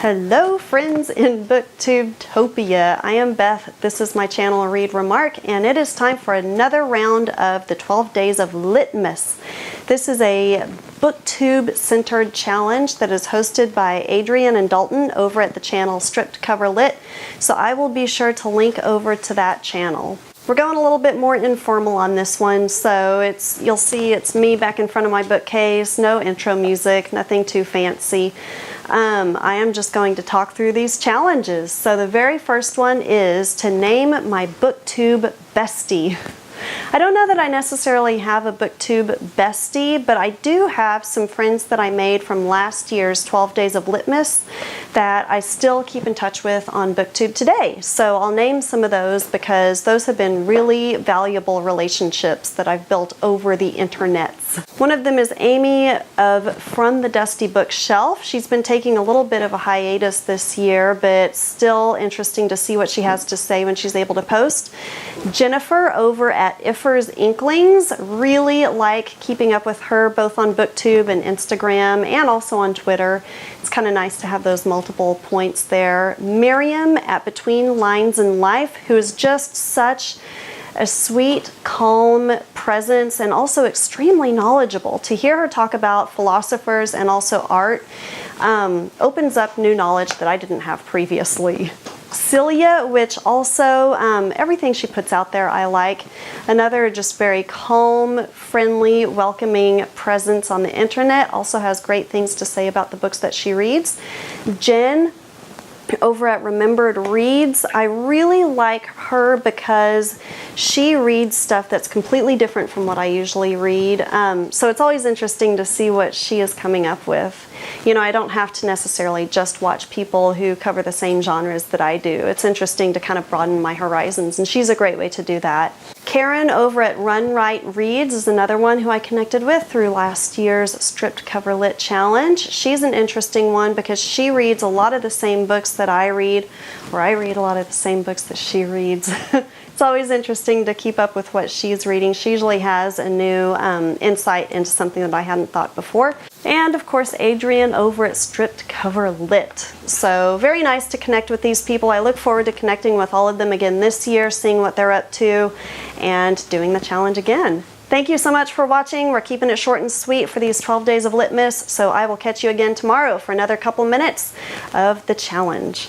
Hello friends in Booktubetopia. I am Beth. This is my channel Read Remark, and it is time for another round of the 12 Days of LitMas. This is a Booktube centered challenge that is hosted by Adrienne and Dalton over at the channel Stripped Cover Lit, so I will be sure to link over to that channel. We're going a little bit more informal on this one, so you'll see it's me back in front of my bookcase, no intro music, nothing too fancy. I am just going to talk through these challenges. So the very first one is to name my Booktube bestie. I don't know that I necessarily have a Booktube bestie, but I do have some friends that I made from last year's 12 Days of LitMas that I still keep in touch with on Booktube today. So I'll name some of those because those have been really valuable relationships that I've built over the internets. One of them is Amy of From the Dusty Bookshelf. She's been taking a little bit of a hiatus this year, but still interesting to see what she has to say when she's able to post. Jennifer over at Iffer's Inklings, really like keeping up with her both on Booktube and Instagram and also on Twitter. It's kind of nice to have those multiple points there. Miriam at Between Lines in Life, who is just such a sweet, calm presence and also extremely knowledgeable. To hear her talk about philosophers and also art opens up new knowledge that I didn't have previously. Sylia, which also, everything she puts out there I like. Another just very calm, friendly, welcoming presence on the internet. Also has great things to say about the books that she reads. Jen over at Remembered Reads, I really like her because she reads stuff that's completely different from what I usually read. So it's always interesting to see what she is coming up with. You know, I don't have to necessarily just watch people who cover the same genres that I do. It's interesting to kind of broaden my horizons, and she's a great way to do that. Karen over at Run Right Reads is another one who I connected with through last year's Stripped Cover Lit Challenge. She's an interesting one because she reads a lot of the same books that I read, or I read a lot of the same books that she reads. It's always interesting to keep up with what she's reading. She usually has a new insight into something that I hadn't thought before. And of course, Adrienne over at Stripped Cover Lit. So very nice to connect with these people. I look forward to connecting with all of them again this year, seeing what they're up to, and doing the challenge again. Thank you so much for watching. We're keeping it short and sweet for these 12 Days of LitMas, so I will catch you again tomorrow for another couple minutes of the challenge.